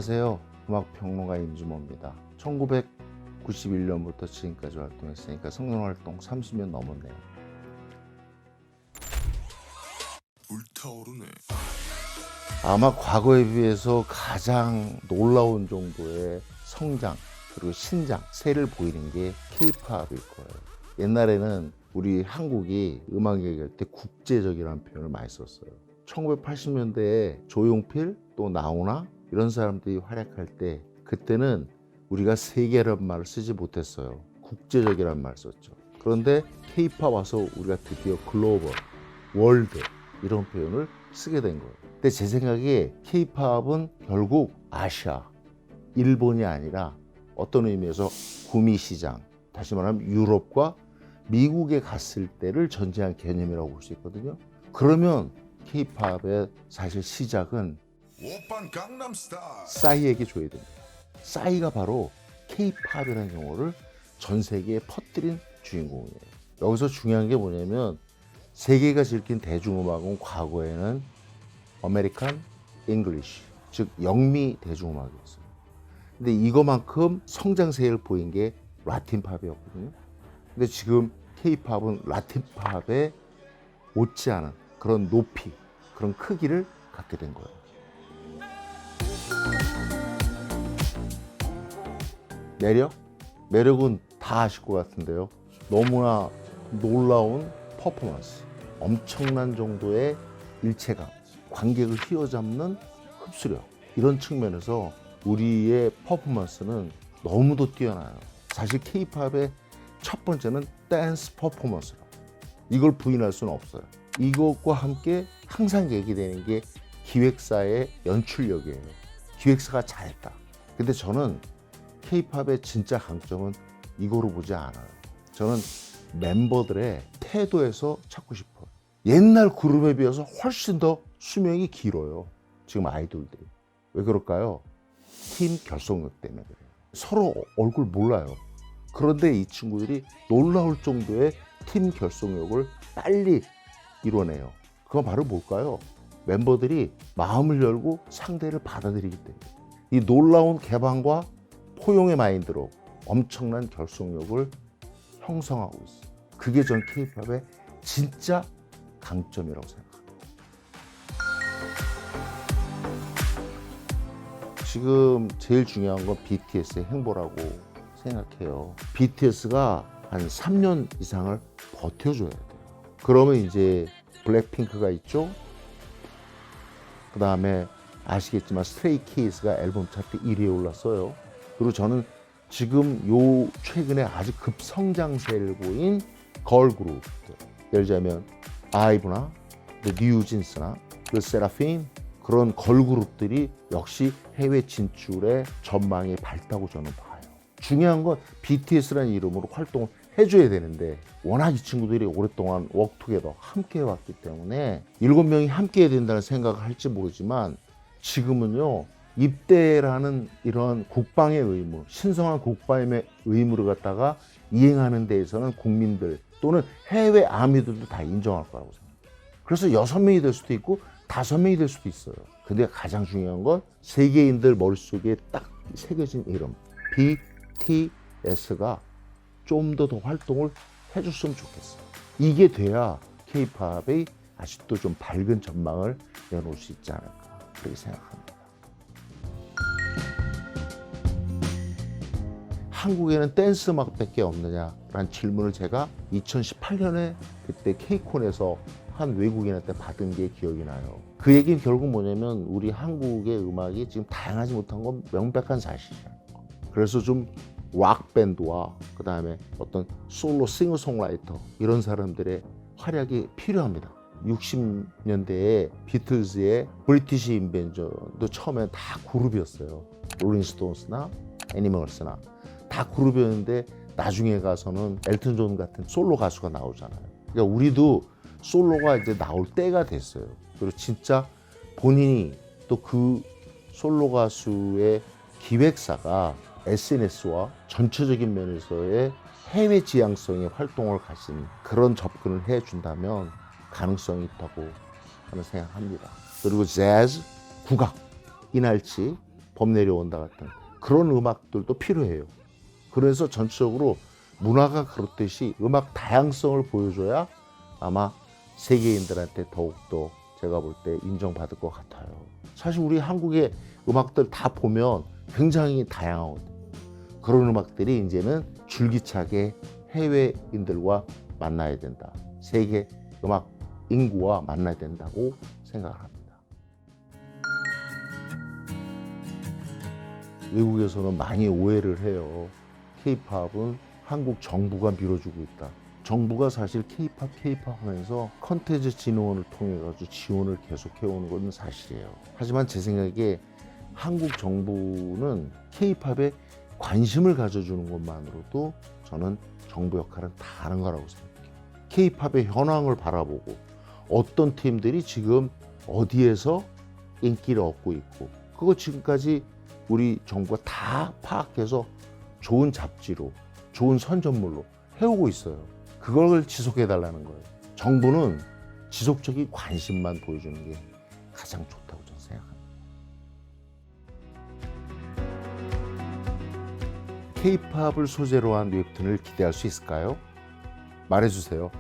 안녕하세요. 음악평론가 임주모입니다. 1991년부터 지금까지 활동했으니까 성년활동 30년 넘었네요. 불타오르네. 아마 과거에 비해서 가장 놀라운 정도의 성장 그리고 신장, 새를 보이는 게 K-팝일 거예요. 옛날에는 우리 한국이 음악 얘기할 때 국제적이라는 표현을 많이 썼어요. 1980년대에 조용필 또 나훈아 이런 사람들이 활약할 때 그때는 우리가 세계라는 말을 쓰지 못했어요. 국제적이라는 말을 썼죠. 그런데 K-팝 와서 우리가 드디어 글로벌, 월드 이런 표현을 쓰게 된 거예요. 근데 제 생각에 K-팝은 결국 아시아, 일본이 아니라 어떤 의미에서 구미 시장, 다시 말하면 유럽과 미국에 갔을 때를 전제한 개념이라고 볼 수 있거든요. 그러면 K-팝의 사실 시작은 오빤 강남스타일. 싸이에게 줘야 됩니다. 싸이가 바로 K-팝이라는 용어를 전 세계에 퍼뜨린 주인공이에요. 여기서 중요한 게 뭐냐면 세계가 즐긴 대중음악은 과거에는 아메리칸 잉글리시, 즉 영미 대중음악이었어요. 근데 이거만큼 성장세를 보인 게 라틴팝이었거든요. 근데 지금 K-팝은 라틴팝에 못지않은 그런 높이, 그런 크기를 갖게 된 거예요. 매력은 다 아실 것 같은데요. 너무나 놀라운 퍼포먼스, 엄청난 정도의 일체감, 관객을 휘어잡는 흡수력, 이런 측면에서 우리의 퍼포먼스는 너무도 뛰어나요. 사실 K-팝의 첫 번째는 댄스 퍼포먼스라고. 이걸 부인할 수는 없어요. 이것과 함께 항상 얘기되는 게 기획사의 연출력이에요. 기획사가 잘했다. 근데 저는 K-팝의 진짜 강점은 이거로 보지 않아요. 저는 멤버들의 태도에서 찾고 싶어요. 옛날 그룹에 비해서 훨씬 더 수명이 길어요. 지금 아이돌들이. 왜 그럴까요? 팀 결속력 때문에 그래요. 서로 얼굴 몰라요. 그런데 이 친구들이 놀라울 정도의 팀 결속력을 빨리 이뤄내요. 그건 바로 뭘까요? 멤버들이 마음을 열고 상대를 받아들이기 때문에. 이 놀라운 개방과 포용의 마인드로 엄청난 결속력을 형성하고 있어요. 그게 전 K-팝의 진짜 강점이라고 생각합니다. 지금 제일 중요한 건 BTS의 행보라고 생각해요. BTS가 한 3년 이상을 버텨줘야 돼요. 그러면 이제 블랙핑크가 있죠. 그 다음에 아시겠지만 스트레이키즈가 앨범 차트 1위에 올랐어요. 그리고 저는 지금 요 최근에 아주 급성장세를 보인 걸그룹, 예를 들자면 아이브나 뉴진스나 세라핌, 그런 걸그룹들이 역시 해외 진출의 전망이 밝다고 저는 봐요. 중요한 건 BTS라는 이름으로 활동을 해줘야 되는데 워낙 이 친구들이 오랫동안 워크투게더 함께 해왔기 때문에 7명이 함께 해야 된다는 생각을 할지 모르지만 지금은요, 입대라는 이런 국방의 의무, 신성한 국방의 의무를 갖다가 이행하는 데에서는 국민들 또는 해외 아미들도 다 인정할 거라고 생각해요. 그래서 6명이 될 수도 있고 5명이 될 수도 있어요. 근데 가장 중요한 건 세계인들 머릿속에 딱 새겨진 이름 BTS가 좀 더 활동을 해줬으면 좋겠어요. 이게 돼야 K-팝이 아직도 좀 밝은 전망을 내놓을 수 있지 않을까 그렇게 생각합니다. 한국에는 댄스 음악밖에 없느냐라는 질문을 제가 2018년에 그때 K콘에서 한 외국인한테 받은 게 기억이 나요. 그 얘기는 결국 뭐냐면 우리 한국의 음악이 지금 다양하지 못한 건 명백한 사실이에요. 그래서 좀 락 밴드와 그 다음에 어떤 솔로 싱어송라이터 이런 사람들의 활약이 필요합니다. 60년대에 비틀즈의 브리티시 인벤션도 처음엔 다 그룹이었어요. 롤링스톤스나 애니멀스나 다 그룹이었는데 나중에 가서는 엘튼 존 같은 솔로 가수가 나오잖아요. 그러니까 우리도 솔로가 이제 나올 때가 됐어요. 그리고 진짜 본인이 또 그 솔로 가수의 기획사가 SNS와 전체적인 면에서의 해외 지향성의 활동을 가진 그런 접근을 해준다면 가능성이 있다고 저는 생각합니다. 그리고 재즈, 국악, 이날치 범 내려온다 같은 그런 음악들도 필요해요. 그래서 전체적으로 문화가 그렇듯이 음악 다양성을 보여줘야 아마 세계인들한테 더욱더 제가 볼 때 인정받을 것 같아요. 사실 우리 한국의 음악들 다 보면 굉장히 다양하거든요. 그런 음악들이 이제는 줄기차게 해외인들과 만나야 된다. 세계 음악 인구와 만나야 된다고 생각을 합니다. 외국에서는 많이 오해를 해요. K-팝은 한국 정부가 밀어주고 있다. 정부가 사실 K-팝 하면서 컨텐츠 진흥원을 통해 가지고 지원을 계속해오는 건 사실이에요. 하지만 제 생각에 한국 정부는 K-팝에 관심을 가져주는 것만으로도 저는 정부 역할은 다른 거라고 생각해요. K-팝의 현황을 바라보고 어떤 팀들이 지금 어디에서 인기를 얻고 있고 그거 지금까지 우리 정부가 다 파악해서 좋은 잡지로 좋은 선전물로 해오고 있어요. 그걸 지속해달라는 거예요. 정부는 지속적인 관심만 보여주는 게 가장 좋다고 저는 생각합니다. K-팝을 소재로 한 웹툰을 기대할 수 있을까요? 말해주세요.